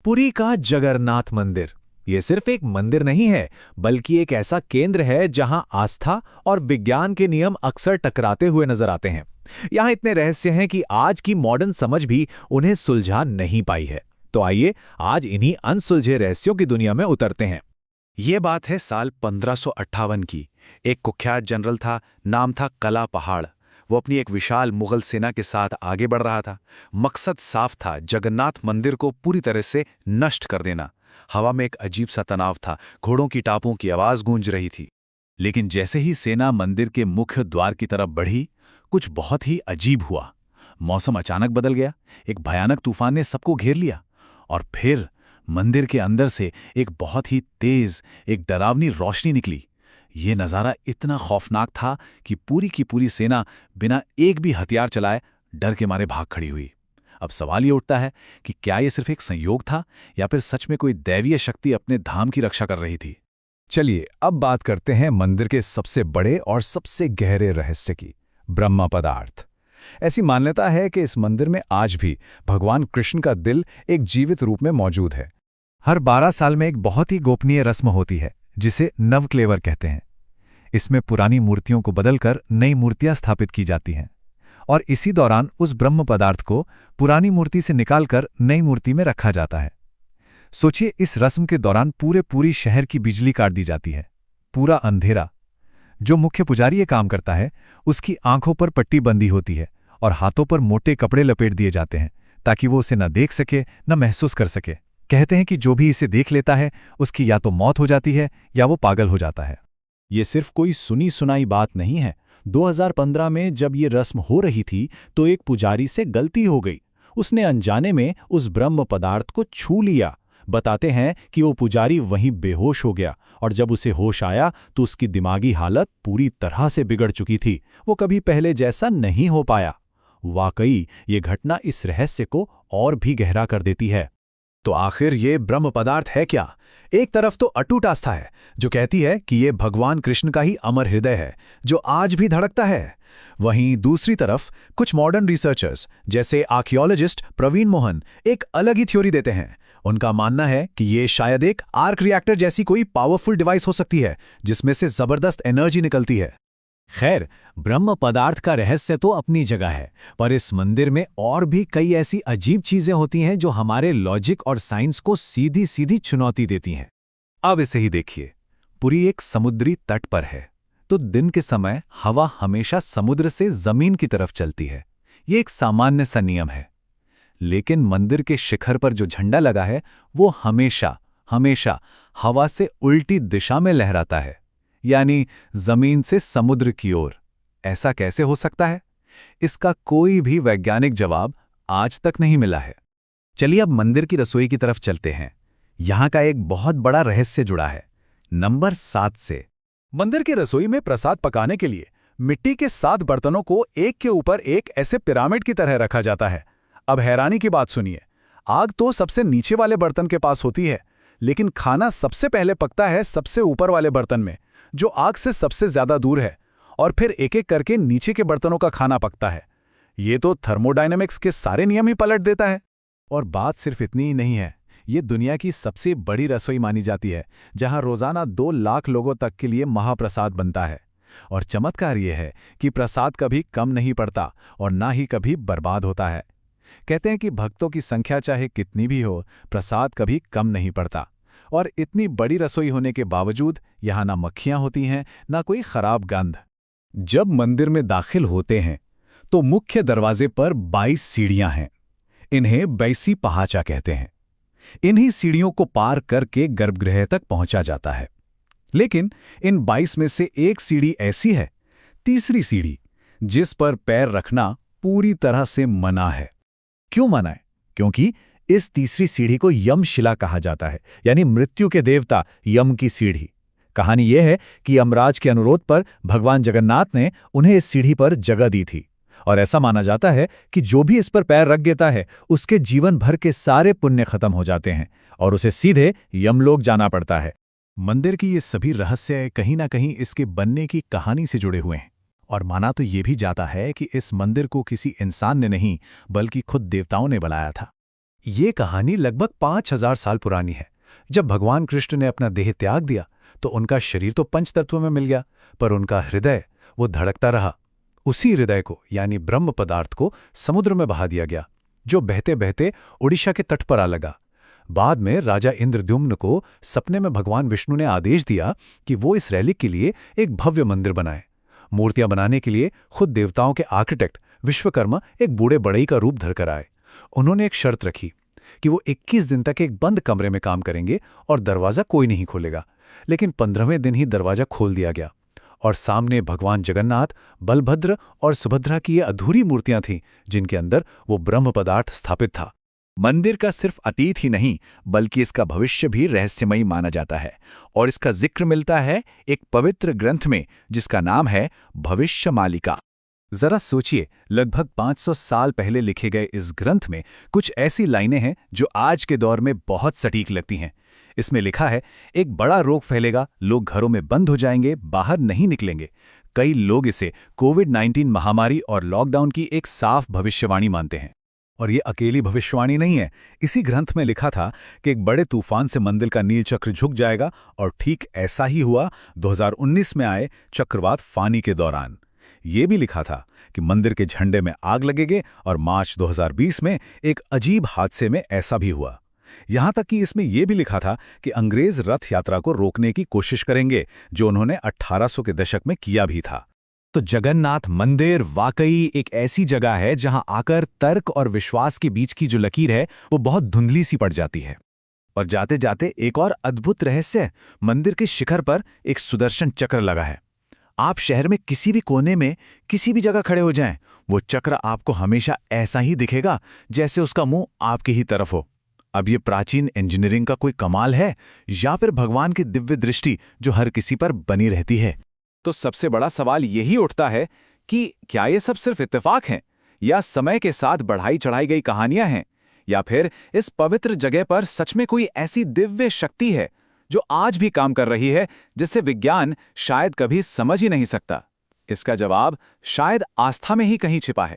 पुरी का जगन्नाथ मंदिर ये सिर्फ एक मंदिर नहीं है, बल्कि एक ऐसा केंद्र है जहां आस्था और विज्ञान के नियम अक्सर टकराते हुए नजर आते हैं। यहां इतने रहस्य हैं कि आज की मॉडर्न समझ भी उन्हें सुलझा नहीं पाई है। तो आइए आज इन्हीं अनसुलझे रहस्यों की दुनिया में उतरते हैं। ये बात है साल 1558 की। एक कुख्यात जनरल था, नाम था कला पहाड़। वो अपनी एक विशाल मुगल सेना के साथ आगे बढ़ रहा था। मकसद साफ था, जगन्नाथ मंदिर को पूरी तरह से नष्ट कर देना। हवा में एक अजीब सा तनाव था, घोड़ों की टापों की आवाज गूंज रही थी। लेकिन जैसे ही सेना मंदिर के मुख्य द्वार की तरफ बढ़ी, कुछ बहुत ही अजीब हुआ। मौसम अचानक बदल गया। एक भयानक तूफान ने सबको घेर लिया और फिर मंदिर के अंदर से एक बहुत ही तेज, एक डरावनी रोशनी निकली। ये नज़ारा इतना खौफनाक था कि पूरी की पूरी सेना बिना एक भी हथियार चलाए डर के मारे भाग खड़ी हुई। अब सवाल ये उठता है कि क्या ये सिर्फ एक संयोग था या फिर सच में कोई दैवीय शक्ति अपने धाम की रक्षा कर रही थी। चलिए अब बात करते हैं मंदिर के सबसे बड़े और सबसे गहरे रहस्य की, ब्रह्म पदार्थ। ऐसी मान्यता है कि इस मंदिर में आज भी भगवान कृष्ण का दिल एक जीवित रूप में मौजूद है। हर 12 साल में एक बहुत ही गोपनीय रस्म होती है जिसे नवक्लेवर कहते हैं। इसमें पुरानी मूर्तियों को बदलकर नई मूर्तियां स्थापित की जाती हैं और इसी दौरान उस ब्रह्म पदार्थ को पुरानी मूर्ति से निकालकर नई मूर्ति में रखा जाता है। सोचिए, इस रस्म के दौरान पूरी शहर की बिजली काट दी जाती है, पूरा अंधेरा। जो मुख्य पुजारी ये काम करता है उसकी आंखों पर पट्टी बंदी होती है और हाथों पर मोटे कपड़े लपेट दिए जाते हैं ताकि वो उसे न देख सके न महसूस कर सके। कहते हैं कि जो भी इसे देख लेता है उसकी या तो मौत हो जाती है या वो पागल हो जाता है। ये सिर्फ कोई सुनी सुनाई बात नहीं है। 2015 में जब ये रस्म हो रही थी तो एक पुजारी से गलती हो गई। उसने अनजाने में उस ब्रह्म पदार्थ को छू लिया। बताते हैं कि वो पुजारी वहीं बेहोश हो गया और जब उसे होश आया तो उसकी दिमागी हालत पूरी तरह से बिगड़ चुकी थी। वो कभी पहले जैसा नहीं हो पाया। वाकई ये घटना इस रहस्य को और भी गहरा कर देती है। तो आखिर ये ब्रह्म पदार्थ है क्या? एक तरफ तो अटूट आस्था है जो कहती है कि ये भगवान कृष्ण का ही अमर हृदय है जो आज भी धड़कता है। वहीं दूसरी तरफ कुछ मॉडर्न रिसर्चर्स जैसे आर्कियोलॉजिस्ट प्रवीण मोहन एक अलग ही थ्योरी देते हैं। उनका मानना है कि ये शायद एक आर्क रिएक्टर जैसी कोई पावरफुल डिवाइस हो सकती है जिसमें से जबरदस्त एनर्जी निकलती है। खैर, ब्रह्म पदार्थ का रहस्य तो अपनी जगह है, पर इस मंदिर में और भी कई ऐसी अजीब चीजें होती हैं जो हमारे लॉजिक और साइंस को सीधी सीधी चुनौती देती हैं। अब इसे ही देखिए। पुरी एक समुद्री तट पर है, तो दिन के समय हवा हमेशा समुद्र से जमीन की तरफ चलती है। ये एक सामान्य सा नियम है। लेकिन मंदिर के शिखर पर जो झंडा लगा है वो हमेशा हवा से उल्टी दिशा में लहराता है, यानी जमीन से समुद्र की ओर। ऐसा कैसे हो सकता है? इसका कोई भी वैज्ञानिक जवाब आज तक नहीं मिला है। चलिए अब मंदिर की रसोई की तरफ चलते हैं। यहां का एक बहुत बड़ा रहस्य जुड़ा है, नंबर 7 से। मंदिर की रसोई में प्रसाद पकाने के लिए मिट्टी के 7 बर्तनों को एक के ऊपर एक ऐसे पिरामिड की तरह रखा जाता है। अब हैरानी की बात सुनिए, आग तो सबसे नीचे वाले बर्तन के पास होती है, लेकिन खाना सबसे पहले पकता है सबसे ऊपर वाले बर्तन में, जो आग से सबसे ज्यादा दूर है, और फिर एक एक करके नीचे के बर्तनों का खाना पकता है। ये तो थर्मोडायनेमिक्स के सारे नियम ही पलट देता है। और बात सिर्फ इतनी ही नहीं है, ये दुनिया की सबसे बड़ी रसोई मानी जाती है, जहां रोजाना 2 लाख लोगों तक के लिए महाप्रसाद बनता है। और चमत्कार ये है कि प्रसाद कभी कम नहीं पड़ता और ना ही कभी बर्बाद होता है। कहते हैं कि भक्तों की संख्या चाहे कितनी भी हो, प्रसाद कभी कम नहीं पड़ता। और इतनी बड़ी रसोई होने के बावजूद यहाँ ना मक्खियाँ होती हैं, ना कोई खराब गंध। जब मंदिर में दाखिल होते हैं तो मुख्य दरवाजे पर 22 सीढ़ियां हैं। इन्हें बैसी पहाचा कहते हैं। इन्हीं सीढ़ियों को पार करके गर्भगृह तक पहुंचा जाता है। लेकिन इन 22 में से एक सीढ़ी ऐसी है, तीसरी सीढ़ी, जिस पर पैर रखना पूरी तरह से मना है। क्यों मना है? क्योंकि इस तीसरी सीढ़ी को यमशिला कहा जाता है, यानी मृत्यु के देवता यम की सीढ़ी। कहानी यह है कि यमराज के अनुरोध पर भगवान जगन्नाथ ने उन्हें इस सीढ़ी पर जगह दी थी, और ऐसा माना जाता है कि जो भी इस पर पैर रख देता है उसके जीवन भर के सारे पुण्य खत्म हो जाते हैं और उसे सीधे यमलोक जाना पड़ता है। मंदिर की ये सभी रहस्य कहीं ना कहीं इसके बनने की कहानी से जुड़े हुए हैं, और माना तो ये भी जाता है कि इस मंदिर को किसी इंसान ने नहीं बल्कि खुद देवताओं ने बनाया था। ये कहानी लगभग 5000 साल पुरानी है। जब भगवान कृष्ण ने अपना देह त्याग दिया तो उनका शरीर तो पंचतत्व में मिल गया, पर उनका हृदय वो धड़कता रहा। उसी हृदय को यानी ब्रह्म पदार्थ को समुद्र में बहा दिया गया, जो बहते बहते उड़ीसा के तट पर आ लगा। बाद में राजा इंद्रद्युम्न को सपने में भगवान विष्णु ने आदेश दिया कि वो इस रैलिक के लिए एक भव्य मंदिर बनाए। मूर्तियां बनाने के लिए खुद देवताओं के आर्किटेक्ट विश्वकर्मा एक बूढ़े बड़ई का रूप धरकर आए। उन्होंने एक शर्त रखी कि वो 21 दिन तक एक बंद कमरे में काम करेंगे और दरवाजा कोई नहीं खोलेगा। लेकिन 15वें दिन ही दरवाजा खोल दिया गया और सामने भगवान जगन्नाथ, बलभद्र और सुभद्रा की ये अधूरी मूर्तियां थीं, जिनके अंदर वो ब्रह्म पदार्थ स्थापित था। मंदिर का सिर्फ अतीत ही नहीं बल्कि इसका भविष्य भी रहस्यमयी माना जाता है, और इसका जिक्र मिलता है एक पवित्र ग्रंथ में जिसका नाम है भविष्यमालिका। जरा सोचिए, लगभग 500 साल पहले लिखे गए इस ग्रंथ में कुछ ऐसी लाइनें हैं जो आज के दौर में बहुत सटीक लगती हैं। इसमें लिखा है, एक बड़ा रोग फैलेगा, लोग घरों में बंद हो जाएंगे, बाहर नहीं निकलेंगे। कई लोग इसे कोविड-19 महामारी और लॉकडाउन की एक साफ भविष्यवाणी मानते हैं। और ये अकेली भविष्यवाणी नहीं है। इसी ग्रंथ में लिखा था कि एक बड़े तूफान से मंदिर का नील चक्र झुक जाएगा, और ठीक ऐसा ही हुआ 2019 में आए चक्रवात फानी के दौरान। ये भी लिखा था कि मंदिर के झंडे में आग लगेगी, और मार्च 2020 में एक अजीब हादसे में ऐसा भी हुआ। यहां तक कि इसमें यह भी लिखा था कि अंग्रेज रथ यात्रा को रोकने की कोशिश करेंगे, जो उन्होंने 1800 के दशक में किया भी था। तो जगन्नाथ मंदिर वाकई एक ऐसी जगह है जहां आकर तर्क और विश्वास के बीच की जो लकीर है वो बहुत धुंधली सी पड़ जाती है। और जाते जाते एक और अद्भुत रहस्य, मंदिर के शिखर पर एक सुदर्शन चक्र लगा है। आप शहर में किसी भी कोने में किसी भी जगह खड़े हो जाएं, वो चक्र आपको हमेशा ऐसा ही दिखेगा जैसे उसका मुंह आपकी ही तरफ हो। अब ये प्राचीन इंजीनियरिंग का कोई कमाल है या फिर भगवान की दिव्य दृष्टि जो हर किसी पर बनी रहती है? तो सबसे बड़ा सवाल यही उठता है कि क्या ये सब सिर्फ इत्तेफाक हैं, या समय के साथ बढ़ाई चढ़ाई गई कहानियां हैं, या फिर इस पवित्र जगह पर सच में कोई ऐसी दिव्य शक्ति है जो आज भी काम कर रही है, जिससे विज्ञान शायद कभी समझ ही नहीं सकता। इसका जवाब शायद आस्था में ही कहीं छिपा है।